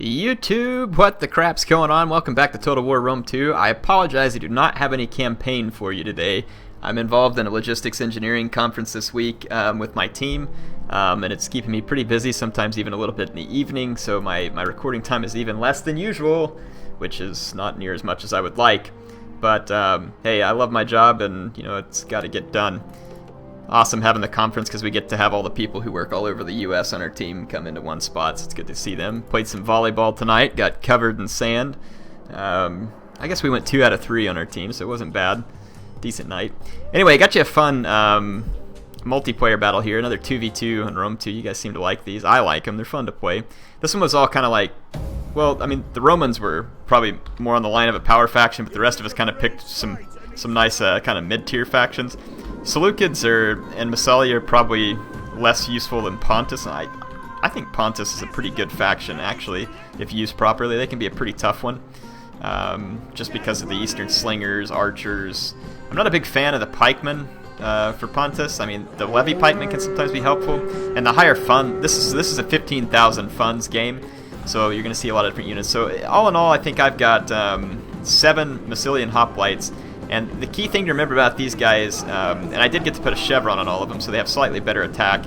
YouTube, what the crap's going on? Welcome back to Total War Rome 2. I apologize, I do not have any campaign for you today. I'm involved in a logistics engineering conference this week with my team, and it's keeping me pretty busy, sometimes even a little bit in the evening, so my recording time is even less than usual, which is not near as much as I would like. But hey, I love my job, and it's got to get done. Awesome having the conference because we get to have all the people who work all over the U.S. on our team come into one spot, so it's good to see them. Played some volleyball tonight, got covered in sand. I guess we went 2 out of 3 on our team, so it wasn't bad. Decent night. Anyway, got you a fun multiplayer battle here, another 2v2 on Rome 2. You guys seem to like these. I like them. They're fun to play. This one was all kind of like, well, I mean, the Romans were probably more on the line of a power faction, but the rest of us kind of picked some nice kind of mid-tier factions. Seleucids and Massilia are probably less useful than Pontus. I think Pontus is a pretty good faction, actually, if used properly. They can be a pretty tough one, just because of the Eastern Slingers, Archers. I'm not a big fan of the Pikemen for Pontus. I mean, the Levy Pikemen can sometimes be helpful, and the higher fun. This is a 15,000 funds game, so you're going to see a lot of different units. So all in all, I think I've got 7 Massilian hoplites. And the key thing to remember about these guys, and I did get to put a chevron on all of them, so they have slightly better attack,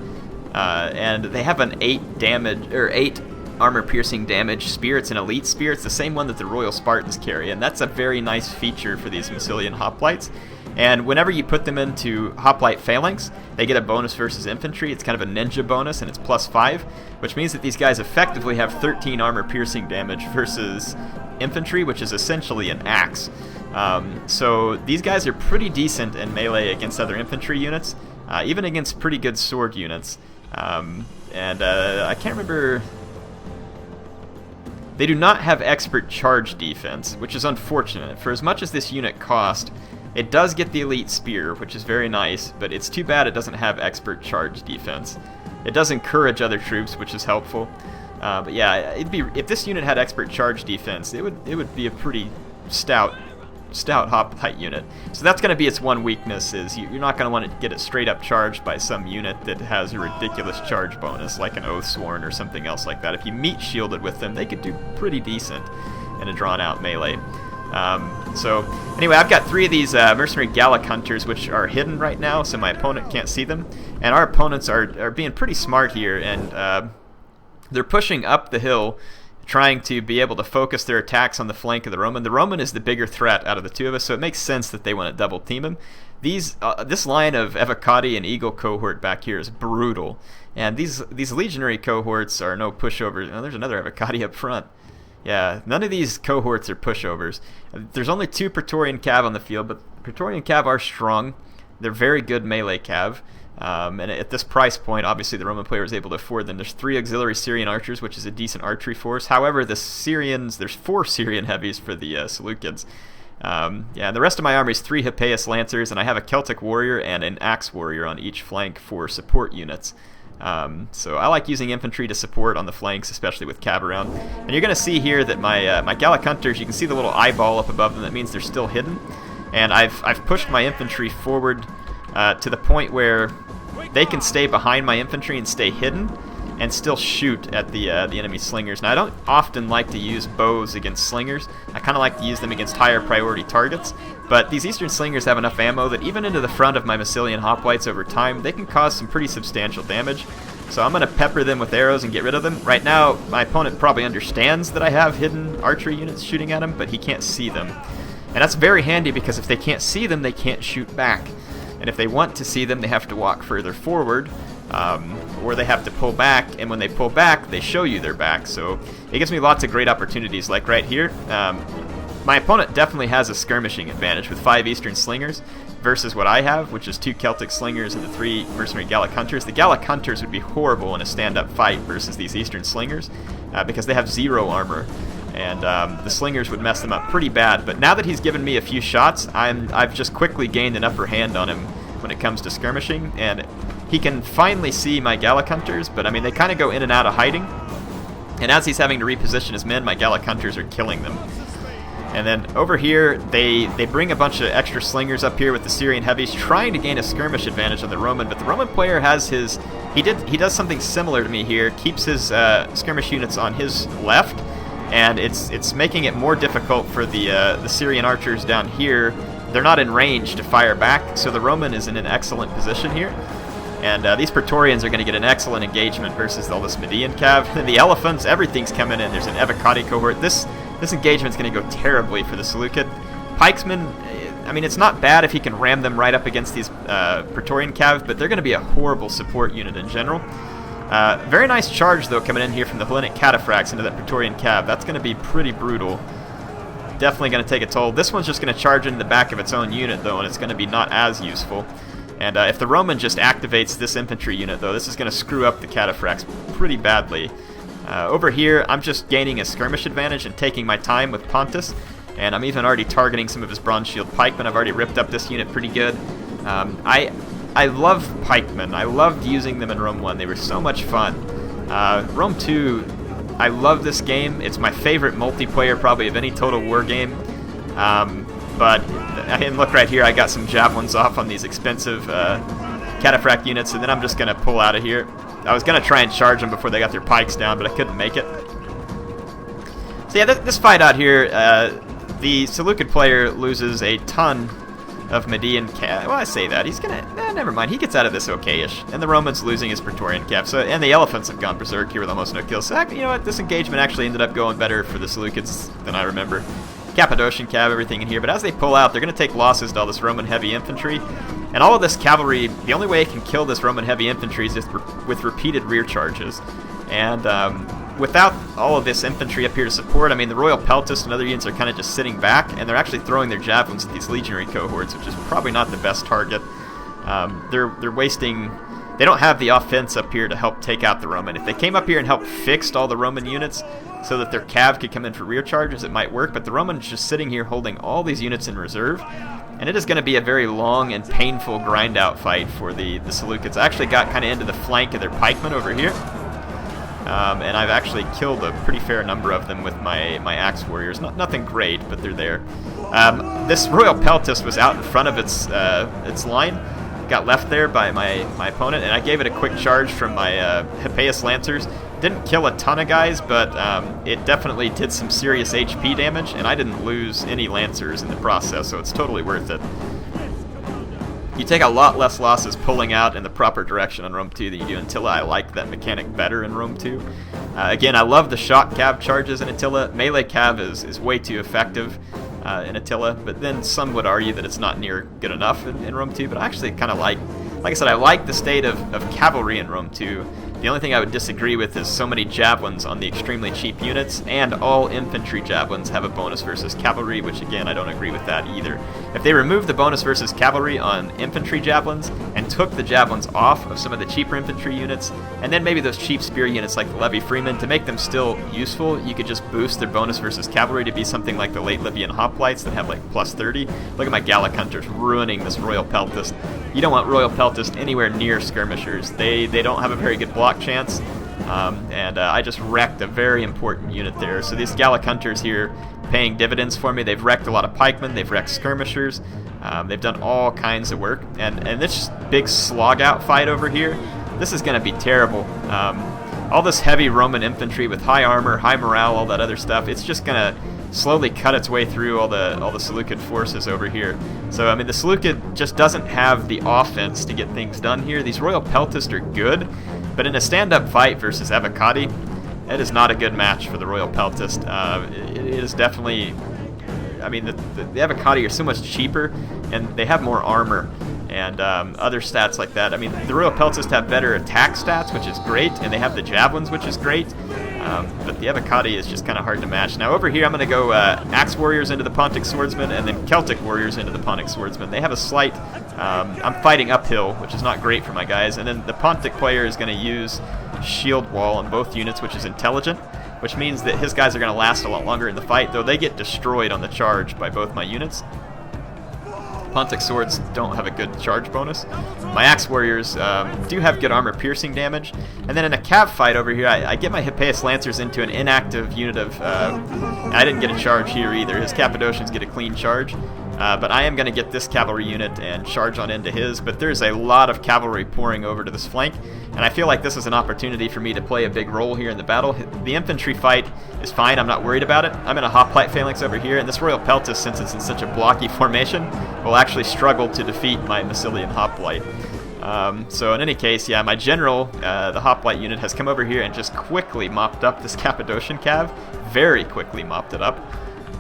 and they have an 8 armor-piercing damage spear. It's an elite spear. It's the same one that the Royal Spartans carry, and that's a very nice feature for these Massilian hoplites. And whenever you put them into hoplite phalanx, they get a bonus versus infantry. It's kind of a ninja bonus, and it's +5, which means that these guys effectively have 13 armor-piercing damage versus infantry, which is essentially an axe. So these guys are pretty decent in melee against other infantry units, even against pretty good sword units. I can't remember. They do not have expert charge defense, which is unfortunate. For as much as this unit cost, it does get the elite spear, which is very nice, but it's too bad it doesn't have expert charge defense. It does encourage other troops, which is helpful. But yeah, if this unit had expert charge defense, it would be a pretty stout hoplite unit. So that's going to be its one weakness, is you're not going to want to get it straight up charged by some unit that has a ridiculous charge bonus, like an Oathsworn or something else like that. If you meet shielded with them, they could do pretty decent in a drawn out melee. So anyway, I've got 3 of these mercenary Gallic hunters, which are hidden right now, so my opponent can't see them. And our opponents are being pretty smart here, and they're pushing up the hill, trying to be able to focus their attacks on the flank of the Roman. The Roman is the bigger threat out of the two of us, so it makes sense that they want to double team him. This line of Evocati and Eagle cohort back here is brutal, and these legionary cohorts are no pushovers. Oh, there's another Evocati up front. Yeah, none of these cohorts are pushovers. There's only 2 Praetorian Cav on the field, but Praetorian Cav are strong. They're very good melee Cav. And at this price point, obviously the Roman player is able to afford them. There's 3 auxiliary Syrian archers, which is a decent archery force. However, there's 4 Syrian heavies for the Seleucids. Yeah, the rest of my army is 3 Hippeus lancers, and I have a Celtic warrior and an axe warrior on each flank for support units. So I like using infantry to support on the flanks, especially with cav around. And you're going to see here that my Gallic hunters, you can see the little eyeball up above them. That means they're still hidden. And I've pushed my infantry forward to the point where they can stay behind my infantry and stay hidden and still shoot at the enemy slingers. Now, I don't often like to use bows against slingers. I kind of like to use them against higher priority targets. But these Eastern Slingers have enough ammo that even into the front of my Massilian hoplites over time, they can cause some pretty substantial damage. So I'm going to pepper them with arrows and get rid of them. Right now, my opponent probably understands that I have hidden archery units shooting at him, but he can't see them. And that's very handy because if they can't see them, they can't shoot back. And if they want to see them, they have to walk further forward, or they have to pull back, and when they pull back, they show you their back. So it gives me lots of great opportunities, like right here. My opponent definitely has a skirmishing advantage with 5 Eastern Slingers versus what I have, which is 2 Celtic Slingers and the 3 mercenary Gallic Hunters. The Gallic Hunters would be horrible in a stand-up fight versus these Eastern Slingers because they have 0 armor. And the slingers would mess them up pretty bad. But now that he's given me a few shots, I've just quickly gained an upper hand on him when it comes to skirmishing. And he can finally see my Gallic hunters, but I mean, they kind of go in and out of hiding. And as he's having to reposition his men, my Gallic hunters are killing them. And then over here, they bring a bunch of extra slingers up here with the Syrian heavies, trying to gain a skirmish advantage on the Roman. But the Roman player has he does something similar to me here, keeps his skirmish units on his left, and it's making it more difficult for the Syrian archers down here. They're not in range to fire back, so the Roman is in an excellent position here. And these Praetorians are going to get an excellent engagement versus all this Median cav. And the elephants, everything's coming in. There's an Evocati cohort. This engagement's going to go terribly for the Seleucid. Pikesmen, I mean, it's not bad if he can ram them right up against these Praetorian cav, but they're going to be a horrible support unit in general. Very nice charge, though, coming in here from the Hellenic cataphracts into that Praetorian cav. That's going to be pretty brutal. Definitely going to take a toll. This one's just going to charge into the back of its own unit, though, and it's going to be not as useful. And if the Roman just activates this infantry unit, though, this is going to screw up the cataphracts pretty badly. Over here, I'm just gaining a skirmish advantage and taking my time with Pontus, and I'm even already targeting some of his bronze shield pikemen. I've already ripped up this unit pretty good. I love pikemen. I loved using them in Rome 1. They were so much fun. Rome 2, I love this game. It's my favorite multiplayer probably of any Total War game. But and look right here, I got some javelins off on these expensive cataphract units, and then I'm just going to pull out of here. I was going to try and charge them before they got their pikes down, but I couldn't make it. So yeah, this fight out here, the Seleucid player loses a ton of Median cav. Well, I say that. He's going to... never mind. He gets out of this okay-ish. And the Roman's losing his Praetorian cav. So, and the elephants have gone berserk here with almost no kills. So, you know what? This engagement actually ended up going better for the Seleucids than I remember. Cappadocian cav, everything in here, but as they pull out, they're going to take losses to all this Roman heavy infantry, and all of this cavalry. The only way it can kill this Roman heavy infantry is with repeated rear charges, and without all of this infantry up here to support, I mean, the Royal Peltist and other units are kind of just sitting back, and they're actually throwing their javelins at these legionary cohorts, which is probably not the best target. They're wasting... They don't have the offense up here to help take out the Roman. If they came up here and helped fix all the Roman units so that their cav could come in for rear charges, it might work, but the Roman's just sitting here holding all these units in reserve, and it is going to be a very long and painful grind-out fight for the Seleucids. I actually got kind of into the flank of their pikemen over here, and I've actually killed a pretty fair number of them with my axe warriors. Nothing great, but they're there. This Royal Peltist was out in front of its line, got left there by my opponent, and I gave it a quick charge from my Hippeus Lancers. Didn't kill a ton of guys, but it definitely did some serious HP damage, and I didn't lose any Lancers in the process, so it's totally worth it. You take a lot less losses pulling out in the proper direction on Rome 2 than you do in Attila. I like that mechanic better in Rome 2. Again, I love the shock cav charges in Attila. Melee cav is way too effective in Attila, but then some would argue that it's not near good enough in Rome 2, but I actually kind of like I said, I like the state of cavalry in Rome 2. The only thing I would disagree with is so many javelins on the extremely cheap units, and all infantry javelins have a bonus versus cavalry, which again, I don't agree with that either. If they removed the bonus versus cavalry on infantry javelins and took the javelins off of some of the cheaper infantry units, and then maybe those cheap spear units like the Levy Freeman, to make them still useful, you could just boost their bonus versus cavalry to be something like the late Libyan hoplites that have like plus 30. Look at my Gallic Hunters ruining this Royal Peltist. You don't want Royal Peltist anywhere near skirmishers. They don't have a very good block chance, and I just wrecked a very important unit there. So these Gallic Hunters here paying dividends for me. They've wrecked a lot of pikemen, they've wrecked skirmishers, they've done all kinds of work, and this big slog out fight over here, this is going to be terrible. All this heavy Roman infantry with high armor, high morale, all that other stuff, it's just going to slowly cut its way through all the Seleucid forces over here. So I mean, the Seleucid just doesn't have the offense to get things done here. These Royal Peltists are good, but in a stand-up fight versus Evocati, it is not a good match for the Royal Peltist. It is definitely, I mean, the Evocati are so much cheaper, and they have more armor and other stats like that. I mean, the Royal Peltists have better attack stats, which is great, and they have the javelins, which is great. But the Evocati is just kind of hard to match. Now over here I'm going to go Axe Warriors into the Pontic Swordsmen, and then Celtic Warriors into the Pontic Swordsmen. They have a slight... I'm fighting uphill, which is not great for my guys. And then the Pontic player is going to use Shield Wall on both units, which is intelligent, which means that his guys are going to last a lot longer in the fight, though they get destroyed on the charge by both my units. Pontic Swords don't have a good charge bonus. My Axe Warriors do have good armor piercing damage. And then in a cav fight over here, I get my Hippeus Lancers into an inactive unit of... I didn't get a charge here either. His Cappadocians get a clean charge. But I am going to get this cavalry unit and charge on into his, but there's a lot of cavalry pouring over to this flank, and I feel like this is an opportunity for me to play a big role here in the battle. The infantry fight is fine, I'm not worried about it. I'm in a hoplite phalanx over here, and this Royal Peltis, since it's in such a blocky formation, will actually struggle to defeat my Massilian hoplite. So in any case, yeah, my general, the hoplite unit, has come over here and just quickly mopped up this Cappadocian cav, very quickly mopped it up.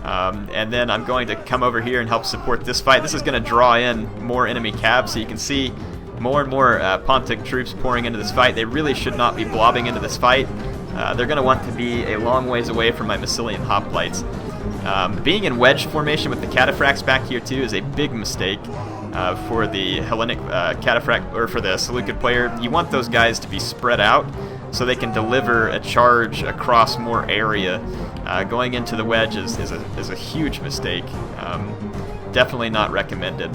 And then I'm going to come over here and help support this fight. This is going to draw in more enemy cabs, so you can see more and more Pontic troops pouring into this fight. They really should not be blobbing into this fight. They're going to want to be a long ways away from my Massilian hoplites. Being in wedge formation with the cataphracts back here too is a big mistake for the Hellenic cataphract, or for the Seleucid player. You want those guys to be spread out so they can deliver a charge across more area. Going into the wedge is a huge mistake. Definitely not recommended.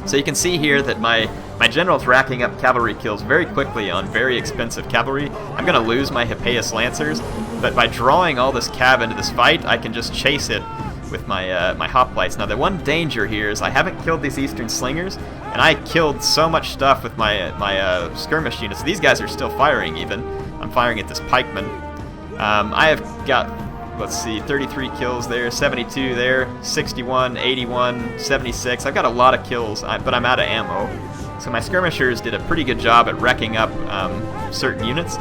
So you can see here that my general's racking up cavalry kills very quickly on very expensive cavalry. I'm going to lose my Hippeus Lancers, but by drawing all this cav into this fight, I can just chase it with my my hoplites. Now the one danger here is I haven't killed these Eastern Slingers, and I killed so much stuff with my skirmish units. These guys are still firing even. I'm firing at this pikeman. I have got, let's see, 33 kills there, 72 there, 61, 81, 76. I've got a lot of kills, but I'm out of ammo. So my skirmishers did a pretty good job at wrecking up certain units.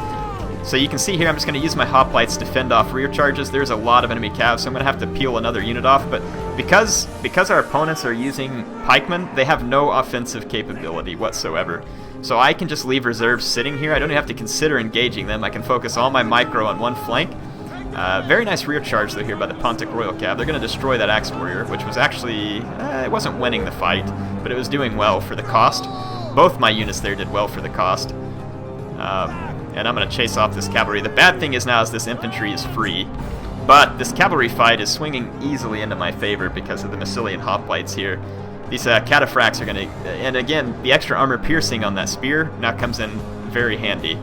So you can see here I'm just going to use my hoplites to fend off rear charges. There's a lot of enemy calves, so I'm going to have to peel another unit off. But because our opponents are using pikemen, they have no offensive capability whatsoever. So I can just leave reserves sitting here. I don't even have to consider engaging them. I can focus all my micro on one flank. Very nice rear charge though here by the Pontic Royal Cav. They're going to destroy that Axe Warrior, which was actually, it wasn't winning the fight, but it was doing well for the cost. Both my units there did well for the cost. And I'm going to chase off this cavalry. The bad thing is now is this infantry is free, but this cavalry fight is swinging easily into my favor because of the Massilian hoplites here. These cataphracts are going to, and again, the extra armor piercing on that spear now comes in very handy.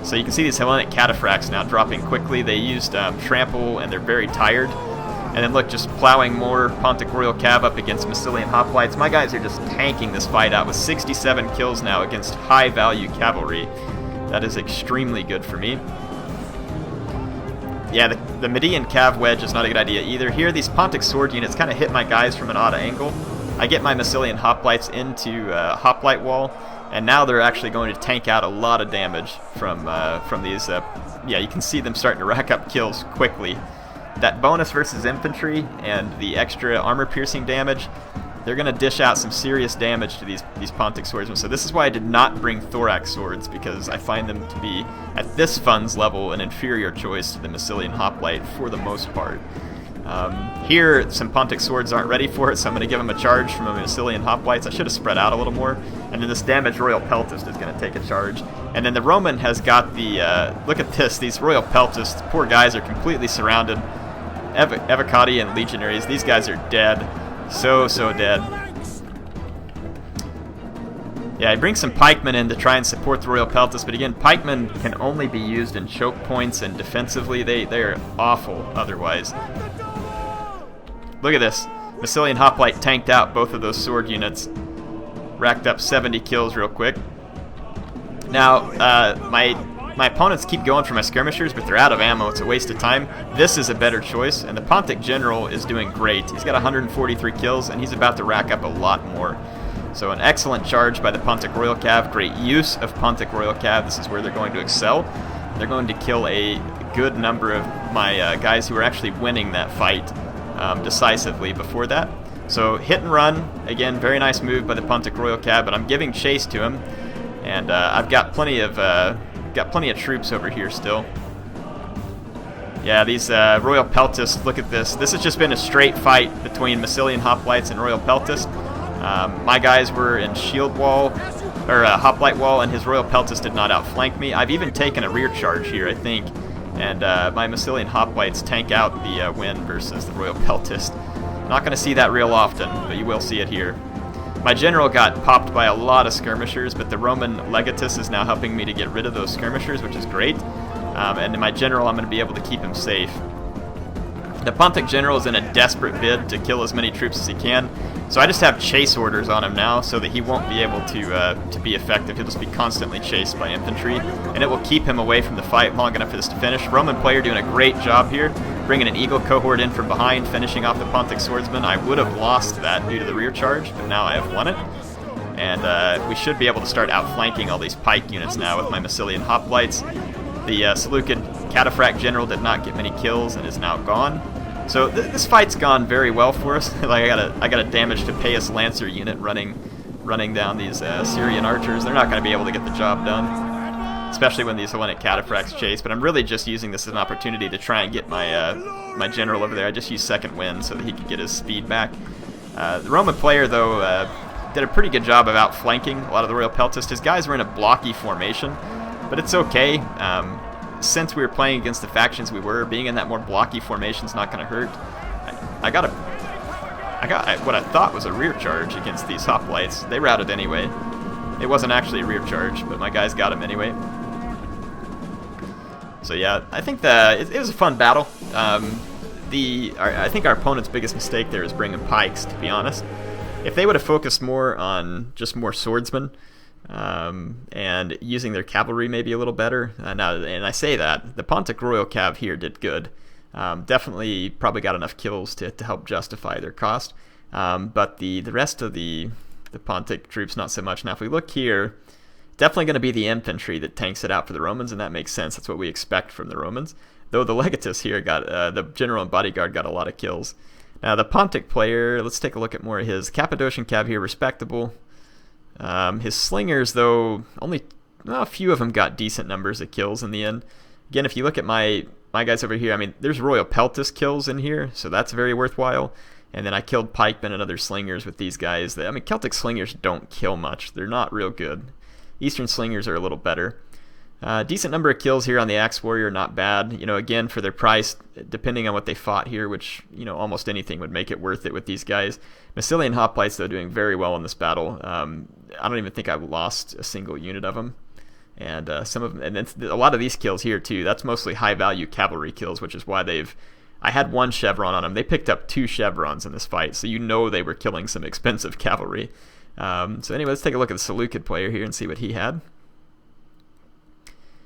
So you can see these Hellenic cataphracts now dropping quickly. They used trample and they're very tired. And then look, just plowing more Pontic Royal Cav up against Massilian hoplites. My guys are just tanking this fight out with 67 kills now against high value cavalry. That is extremely good for me. Yeah, the Median Cav wedge is not a good idea either. Here, these Pontic sword units kind of hit my guys from an odd angle. I get my Massilian hoplites into hoplite wall, and now they're actually going to tank out a lot of damage from these. Yeah, you can see them starting to rack up kills quickly. That bonus versus infantry and the extra armor piercing damage, they're going to dish out some serious damage to these Pontic swordsmen. So this is why I did not bring thorax swords, because I find them to be, at this funds level, an inferior choice to the Massilian hoplite for the most part. Here, some Pontic swords aren't ready for it, so I'm going to give them a charge from a Massilian hoplites. I should have spread out a little more. And then this damaged Royal Peltist is going to take a charge. And then the Roman has got the, look at this, these Royal Peltists, poor guys are completely surrounded. Evocati and Legionaries, these guys are dead. So dead. Yeah, I bring some pikemen in to try and support the Royal Peltis, but again, pikemen can only be used in choke points, and defensively they're awful otherwise. Look at this. Massilian hoplite tanked out both of those sword units. Racked up 70 kills real quick. Now, my opponents keep going for my skirmishers, but they're out of ammo. It's a waste of time. This is a better choice, and the Pontic General is doing great. He's got 143 kills, and he's about to rack up a lot more. So an excellent charge by the Pontic Royal Cav. Great use of Pontic Royal Cav. This is where they're going to excel. They're going to kill a good number of my guys who are actually winning that fight decisively before that. So hit and run. Again, very nice move by the Pontic Royal Cav, but I'm giving chase to him, and I've got plenty of troops over here still. Yeah, these Royal Peltists, look at this. This has just been a straight fight between Massilian hoplites and Royal Peltists. My guys were in shield wall, or hoplite wall, and his Royal Peltist did not outflank me. I've even taken a rear charge here, I think, and my Massilian hoplites tank out the win versus the Royal Peltist. Not going to see that real often, but you will see it here. My general got popped by a lot of skirmishers, but the Roman legatus is now helping me to get rid of those skirmishers, which is great. And my general, I'm going to be able to keep him safe. The Pontic general is in a desperate bid to kill as many troops as he can, so I just have chase orders on him now so that he won't be able to be effective. He'll just be constantly chased by infantry, and it will keep him away from the fight long enough for this to finish. Roman player doing a great job here, bringing an eagle cohort in from behind, finishing off the Pontic swordsman. I would have lost that due to the rear charge, but now I have won it. And we should be able to start outflanking all these pike units now with my Massilian hoplites. The Seleucid cataphract general did not get many kills and is now gone. So this fight's gone very well for us. Like I got a damage to Paius Lancer unit running down these Syrian archers. They're not going to be able to get the job done, especially when these Hellenic cataphracts chase. But I'm really just using this as an opportunity to try and get my my general over there. I just used second wind so that he could get his speed back. The Roman player though did a pretty good job of outflanking a lot of the Royal Peltist. His guys were in a blocky formation, but it's okay. Since we were playing against the factions we were, being in that more blocky formation is not going to hurt. I got what I thought was a rear charge against these hoplites. They routed anyway. It wasn't actually a rear charge, but my guys got him anyway. So yeah, I think it was a fun battle. I think our opponent's biggest mistake there is bringing pikes, to be honest. If they would have focused more on just more swordsmen, and using their cavalry maybe a little better. Now, and I say that, the Pontic Royal Cav here did good. Definitely probably got enough kills to help justify their cost. But the rest of the Pontic troops, not so much. Now, if we look here, definitely going to be the infantry that tanks it out for the Romans, and that makes sense. That's what we expect from the Romans. Though the Legatus here got, the general and bodyguard got a lot of kills. Now, the Pontic player, let's take a look at more of his. Cappadocian Cav here, respectable. His slingers, though, only a few of them got decent numbers of kills in the end. Again, if you look at my guys over here, I mean, there's Royal Peltist kills in here, so that's very worthwhile. And then I killed pikemen and other slingers with these guys. I mean, Celtic slingers don't kill much. They're not real good. Eastern slingers are a little better. Decent number of kills here on the Axe Warrior, not bad. You know, again, for their price, depending on what they fought here, which, you know, almost anything would make it worth it with these guys. Massilian hoplites, though, doing very well in this battle. I don't even think I've lost a single unit of them. And some of them, and then a lot of these kills here, too, that's mostly high-value cavalry kills, which is why I had one chevron on them. They picked up 2 chevrons in this fight, so you know they were killing some expensive cavalry. So anyway, let's take a look at the Seleucid player here and see what he had.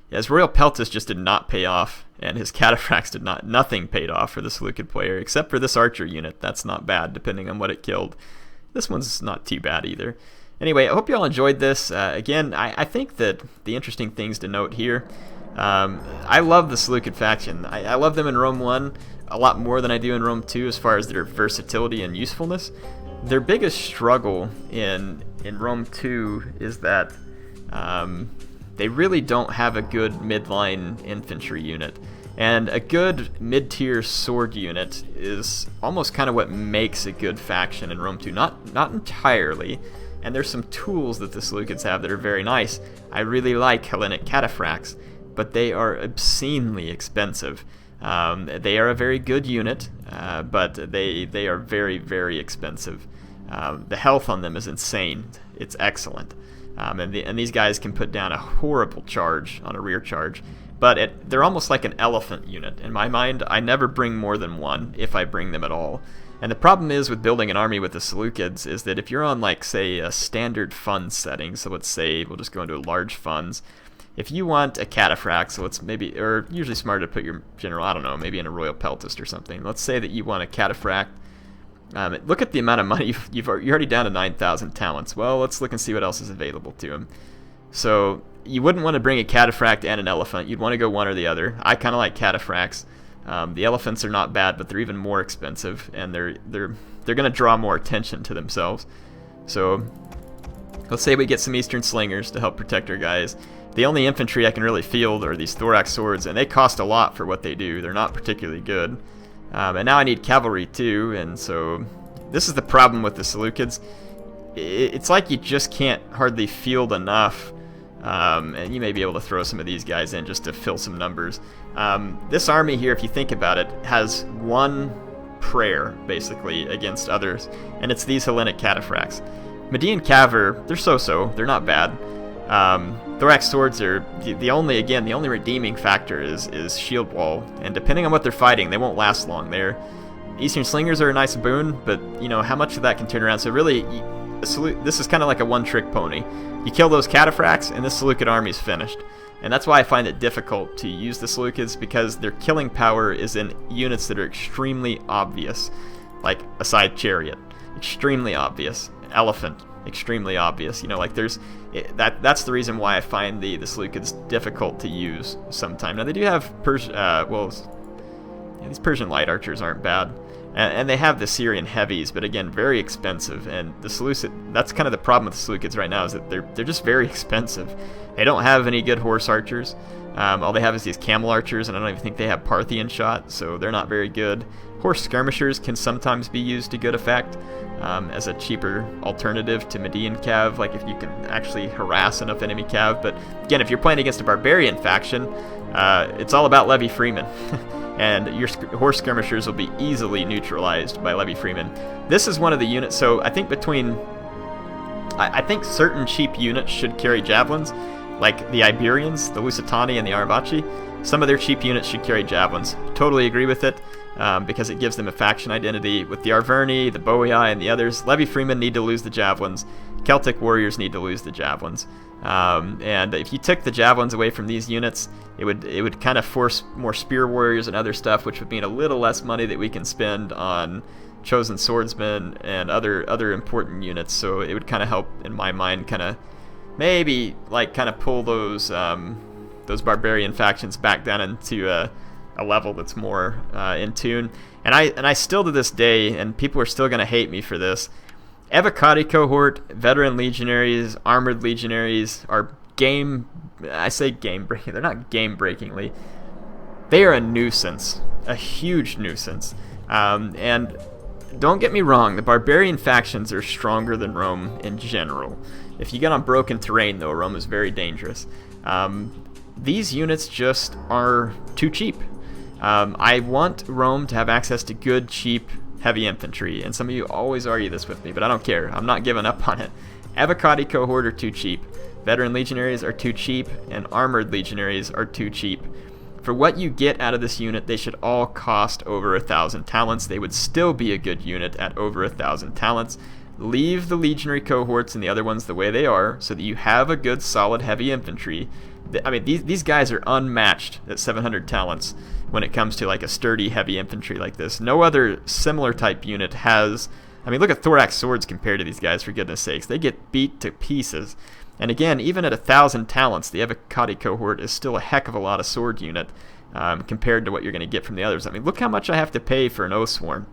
Yeah, his Royal Peltist just did not pay off, and his cataphracts nothing paid off for the Seleucid player, except for this archer unit. That's not bad, depending on what it killed. This one's not too bad either. Anyway, I hope you all enjoyed this. Again, I think that the interesting things to note here, I love the Seleucid faction. I love them in Rome 1 a lot more than I do in Rome 2 as far as their versatility and usefulness. Their biggest struggle in Rome 2 is that they really don't have a good midline infantry unit. And a good mid-tier sword unit is almost kind of what makes a good faction in Rome 2. Not entirely. And there's some tools that the Seleucids have that are very nice. I really like Hellenic cataphracts, but they are obscenely expensive. They are a very good unit, but they are very, very expensive. The health on them is insane. It's excellent. And these guys can put down a horrible charge on a rear charge. But they're almost like an elephant unit. In my mind, I never bring more than one, if I bring them at all. And the problem is with building an army with the Seleucids is that if you're on, like, say, a standard fund setting, so let's say we'll just go into large funds. If you want a cataphract, so let's maybe, or usually smarter to put your general, I don't know, maybe in a Royal Peltist or something. Let's say that you want a cataphract. Look at the amount of money you're already down to 9,000 talents. Well, let's look and see what else is available to him. So you wouldn't want to bring a cataphract and an elephant. You'd want to go one or the other. I kind of like cataphracts. The elephants are not bad, but they're even more expensive, and they're going to draw more attention to themselves. So let's say we get some Eastern slingers to help protect our guys. The only infantry I can really field are these thorax swords, and they cost a lot for what they do. They're not particularly good. And now I need cavalry too, and so this is the problem with the Seleucids. It's like you just can't hardly field enough, and you may be able to throw some of these guys in just to fill some numbers. This army here, if you think about it, has one prayer, basically, against others, and it's these Hellenic cataphracts. Median Caver, they're so-so, they're not bad. Thorax swords are the only redeeming factor is shield wall, and depending on what they're fighting, they won't last long. Eastern slingers are a nice boon, but you know how much of that can turn around. So really, this is kind of like a one-trick pony. You kill those cataphracts, and this Seleucid army's finished. And that's why I find it difficult to use the Seleucids, because their killing power is in units that are extremely obvious, like a side chariot, extremely obvious, elephant, extremely obvious. You know, like that's the reason why I find the Seleucids difficult to use sometimes. Now they do have these Persian light archers aren't bad. And they have the Syrian heavies, but again, very expensive. And the Seleucid, that's kind of the problem with the Seleucids right now, is that they're just very expensive. They don't have any good horse archers. All they have is these camel archers, and I don't even think they have Parthian shot, so they're not very good. Horse skirmishers can sometimes be used to good effect as a cheaper alternative to Median cav, like if you can actually harass enough enemy cav. But again, if you're playing against a barbarian faction, it's all about Levy Freeman. And your horse skirmishers will be easily neutralized by Levy Freeman. This is one of the units, so I think I think certain cheap units should carry javelins, like the Iberians, the Lusitani, and the Aravaci. Some of their cheap units should carry javelins. Totally agree with it, because it gives them a faction identity. With the Arverni, the Boii, and the others, Levy Freeman need to lose the javelins. Celtic warriors need to lose the javelins. And if you took the javelins away from these units, it would kind of force more spear warriors and other stuff, which would mean a little less money that we can spend on chosen swordsmen and other important units. So it would kind of help, in my mind, kind of maybe like kind of pull those barbarian factions back down into a level that's more in tune. And I still, to this day, and people are still going to hate me for this, Evocati cohort, veteran legionaries, armored legionaries are game-breaking. They're not game-breakingly. They are a nuisance, a huge nuisance. And don't get me wrong, the barbarian factions are stronger than Rome in general. If you get on broken terrain, though, Rome is very dangerous. These units just are too cheap. I want Rome to have access to good, cheap, heavy infantry, and some of you always argue this with me, but I don't care. I'm not giving up on it. Evocati cohort are too cheap. Veteran legionaries are too cheap, and armored legionaries are too cheap. For what you get out of this unit, they should all cost over 1,000 talents. They would still be a good unit at over 1,000 talents. Leave the legionary cohorts and the other ones the way they are, so that you have a good, solid, heavy infantry. I mean, these guys are unmatched at 700 talents when it comes to like a sturdy, heavy infantry like this. No other similar type unit has... I mean, look at thorax swords compared to these guys, for goodness sakes. They get beat to pieces. And again, even at 1,000 talents, the Evocati cohort is still a heck of a lot of sword unit compared to what you're going to get from the others. I mean, look how much I have to pay for an Oathsworn.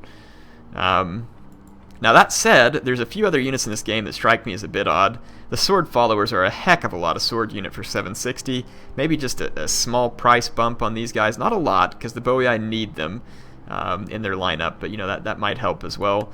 Now that said, there's a few other units in this game that strike me as a bit odd. The Sword Followers are a heck of a lot of sword unit for 760. Maybe just a small price bump on these guys. Not a lot, because the Boii need them in their lineup, but you know that might help as well.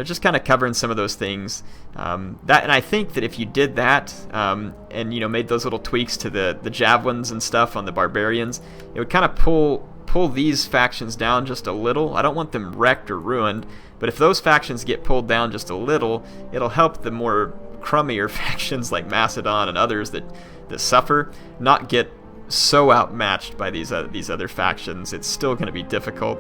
Just kind of covering some of those things. And I think that if you did that and made those little tweaks to the javelins and stuff on the barbarians, it would kind of pull these factions down just a little. I don't want them wrecked or ruined, but if those factions get pulled down just a little, it'll help the more crummier factions like Macedon and others that suffer not get so outmatched by these other factions. It's still going to be difficult.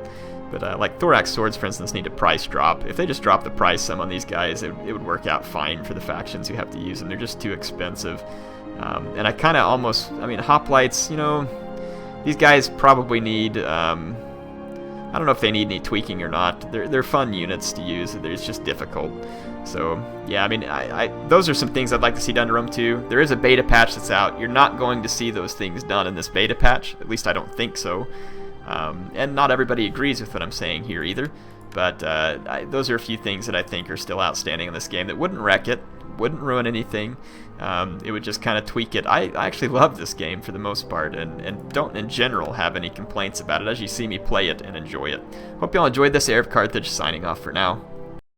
But like Thorax Swords, for instance, need a price drop. If they just drop the price some on these guys, it would work out fine for the factions who have to use them. They're just too expensive. And I kind of almost... I mean, Hoplites, these guys probably need... I don't know if they need any tweaking or not. They're fun units to use. It's just difficult. So, yeah, I mean, those are some things I'd like to see done to Rome 2. There is a beta patch that's out. You're not going to see those things done in this beta patch. At least I don't think so. And not everybody agrees with what I'm saying here either, but those are a few things that I think are still outstanding in this game that wouldn't wreck it, wouldn't ruin anything. It would just kind of tweak it. I actually love this game for the most part, and don't in general have any complaints about it as you see me play it and enjoy it. Hope you all enjoyed this. HeirofCarthage signing off for now.